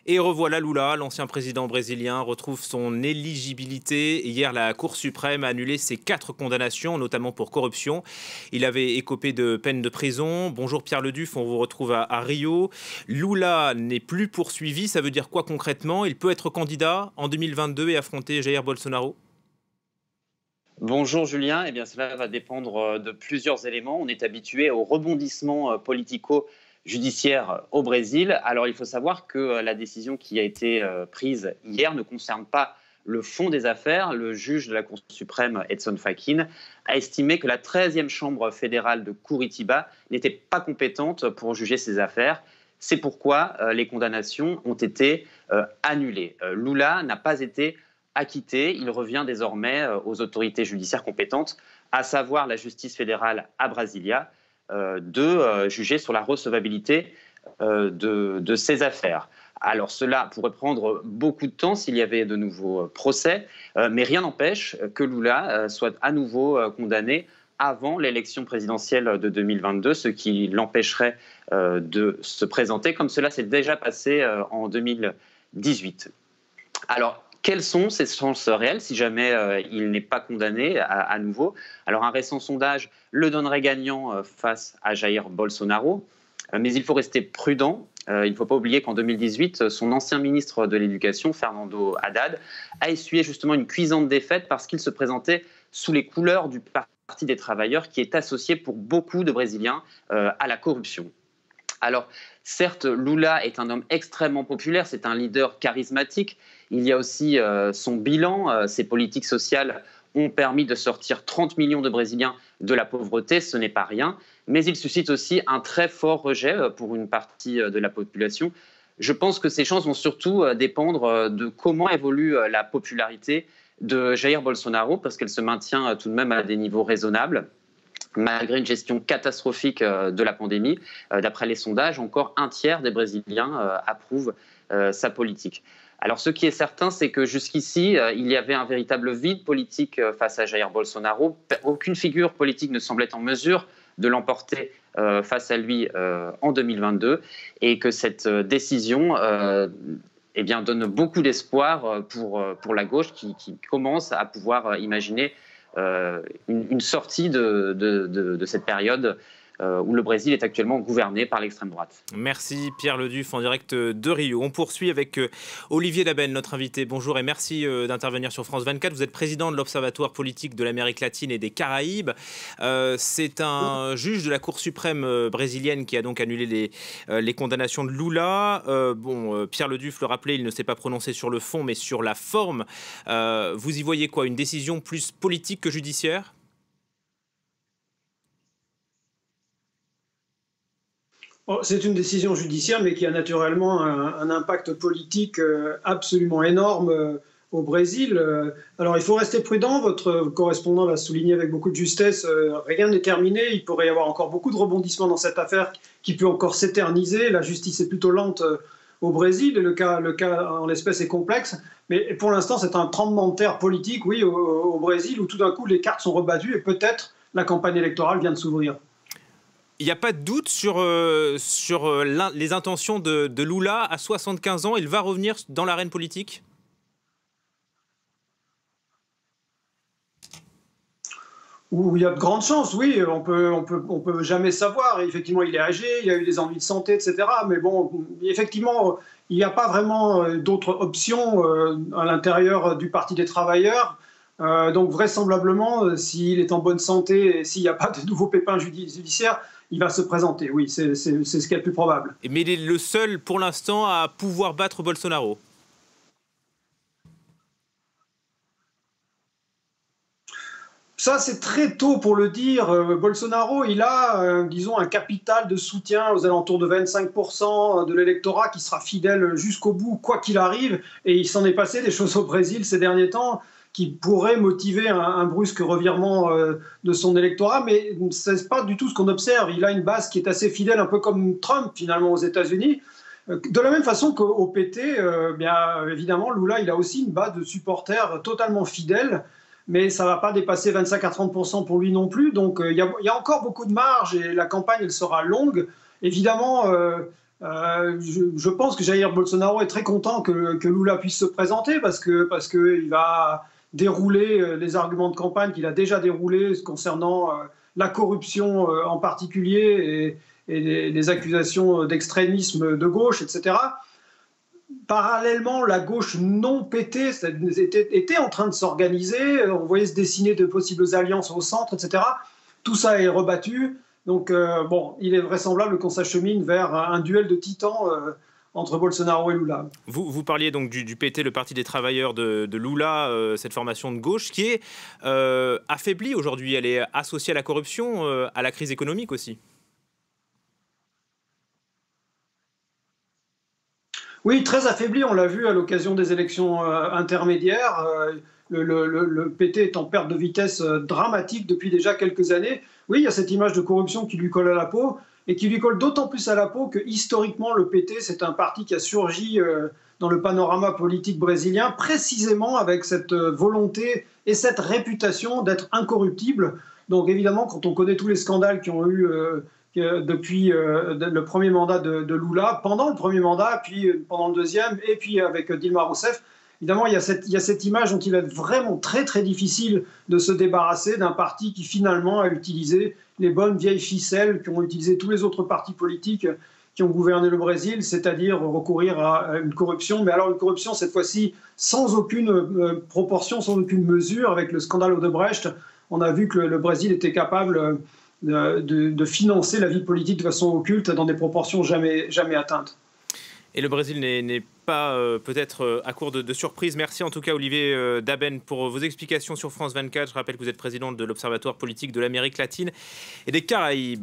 Et revoilà Lula, l'ancien président brésilien, retrouve son éligibilité. Hier, la Cour suprême a annulé ses 4 condamnations, notamment pour corruption. Il avait écopé de peine de prison. Bonjour Pierre Leduff, on vous retrouve à Rio. Lula n'est plus poursuivi, ça veut dire quoi concrètement? Il peut être candidat en 2022 et affronter Jair Bolsonaro? Bonjour Julien, eh bien, cela va dépendre de plusieurs éléments. On est habitué au rebondissement politico-judiciaire au Brésil. Alors il faut savoir que la décision qui a été prise hier ne concerne pas le fond des affaires. Le juge de la Cour suprême, Edson Fachin, a estimé que la 13e chambre fédérale de Curitiba n'était pas compétente pour juger ces affaires. C'est pourquoi les condamnations ont été annulées. Lula n'a pas été acquitté. Il revient désormais aux autorités judiciaires compétentes, à savoir la justice fédérale à Brasilia, de juger sur la recevabilité de ces affaires. Alors cela pourrait prendre beaucoup de temps s'il y avait de nouveaux procès, mais rien n'empêche que Lula soit à nouveau condamné avant l'élection présidentielle de 2022, ce qui l'empêcherait de se présenter, comme cela s'est déjà passé en 2018. Alors, quelles sont ses chances réelles si jamais il n'est pas condamné à nouveau? Alors un récent sondage le donnerait gagnant face à Jair Bolsonaro, mais il faut rester prudent. Il ne faut pas oublier qu'en 2018, son ancien ministre de l'Éducation, Fernando Haddad, a essuyé justement une cuisante défaite parce qu'il se présentait sous les couleurs du Parti des travailleurs qui est associé pour beaucoup de Brésiliens à la corruption. Alors, certes, Lula est un homme extrêmement populaire, c'est un leader charismatique. Il y a aussi son bilan. Ses politiques sociales ont permis de sortir 30 millions de Brésiliens de la pauvreté, ce n'est pas rien. Mais il suscite aussi un très fort rejet pour une partie de la population. Je pense que ses chances vont surtout dépendre de comment évolue la popularité de Jair Bolsonaro, parce qu'elle se maintient tout de même à des niveaux raisonnables, malgré une gestion catastrophique de la pandémie. D'après les sondages, encore un tiers des Brésiliens approuvent sa politique. Alors ce qui est certain, c'est que jusqu'ici, il y avait un véritable vide politique face à Jair Bolsonaro. Aucune figure politique ne semblait en mesure de l'emporter face à lui en 2022, et que cette décision eh bien, donne beaucoup d'espoir pour la gauche qui commence à pouvoir imaginer une sortie de cette période où le Brésil est actuellement gouverné par l'extrême droite. Merci Pierre Leduff en direct de Rio. On poursuit avec Olivier Labenne, notre invité. Bonjour et merci d'intervenir sur France 24. Vous êtes président de l'Observatoire politique de l'Amérique latine et des Caraïbes. C'est un juge de la Cour suprême brésilienne qui a donc annulé les condamnations de Lula. Pierre Leduff le rappelait, il ne s'est pas prononcé sur le fond mais sur la forme. Vous y voyez quoi? Une décision plus politique que judiciaire? C'est une décision judiciaire, mais qui a naturellement un impact politique absolument énorme au Brésil. Alors il faut rester prudent, votre correspondant l'a souligné avec beaucoup de justesse, rien n'est terminé, il pourrait y avoir encore beaucoup de rebondissements dans cette affaire qui peut encore s'éterniser, la justice est plutôt lente au Brésil, et le cas en l'espèce est complexe, mais pour l'instant c'est un tremblement de terre politique, oui, au Brésil, où tout d'un coup les cartes sont rebattues et peut-être la campagne électorale vient de s'ouvrir. Il n'y a pas de doute sur les intentions de Lula. À 75 ans, il va revenir dans l'arène politique? Où il y a de grandes chances, oui, on peut jamais savoir. Effectivement, il est âgé, il a eu des envies de santé, etc. Mais bon, effectivement, il n'y a pas vraiment d'autres options à l'intérieur du Parti des travailleurs. Donc vraisemblablement, s'il est en bonne santé et s'il n'y a pas de nouveaux pépins judiciaires, il va se présenter, oui, c'est ce qui est le plus probable. Mais il est le seul, pour l'instant, à pouvoir battre Bolsonaro. Ça, c'est très tôt pour le dire. Bolsonaro, il a, disons, un capital de soutien aux alentours de 25% de l'électorat qui sera fidèle jusqu'au bout, quoi qu'il arrive. Et il s'en est passé des choses au Brésil ces derniers temps qui pourraient motiver un brusque revirement de son électorat. Mais ce n'est pas du tout ce qu'on observe. Il a une base qui est assez fidèle, un peu comme Trump, finalement, aux États-Unis. De la même façon qu'au PT, bien évidemment, Lula, il a aussi une base de supporters totalement fidèles. Mais ça ne va pas dépasser 25 à 30% pour lui non plus. Donc il y a encore beaucoup de marge et la campagne, elle sera longue. Évidemment, Je pense que Jair Bolsonaro est très content que Lula puisse se présenter parce qu'il va dérouler les arguments de campagne qu'il a déjà déroulés concernant la corruption en particulier et les accusations d'extrémisme de gauche, etc. Parallèlement, la gauche non pétée était en train de s'organiser. On voyait se dessiner de possibles alliances au centre, etc. Tout ça est rebattu. Donc, bon, il est vraisemblable qu'on s'achemine vers un duel de titans entre Bolsonaro et Lula. Vous parliez donc du PT, le Parti des travailleurs de Lula, cette formation de gauche qui est affaiblie aujourd'hui. Elle est associée à la corruption, à la crise économique aussi. Oui, très affaibli, on l'a vu à l'occasion des élections intermédiaires. Le PT est en perte de vitesse dramatique depuis déjà quelques années. Oui, il y a cette image de corruption qui lui colle à la peau, et qui lui colle d'autant plus à la peau que historiquement, le PT, c'est un parti qui a surgi dans le panorama politique brésilien, précisément avec cette volonté et cette réputation d'être incorruptible. Donc évidemment, quand on connaît tous les scandales qui ont eu depuis le premier mandat de Lula, pendant le premier mandat, puis pendant le deuxième, et puis avec Dilma Rousseff, évidemment, il y a cette image dont il va être vraiment très très difficile de se débarrasser d'un parti qui finalement a utilisé les bonnes vieilles ficelles qu'ont utilisé tous les autres partis politiques qui ont gouverné le Brésil, c'est-à-dire recourir à une corruption, mais alors une corruption cette fois-ci sans aucune proportion, sans aucune mesure. Avec le scandale Odebrecht, on a vu que le Brésil était capable de financer la vie politique de façon occulte dans des proportions jamais atteintes. Et le Brésil n'est pas peut-être à court de surprises. Merci en tout cas Olivier Daben pour vos explications sur France 24. Je rappelle que vous êtes président de l'Observatoire politique de l'Amérique latine et des Caraïbes.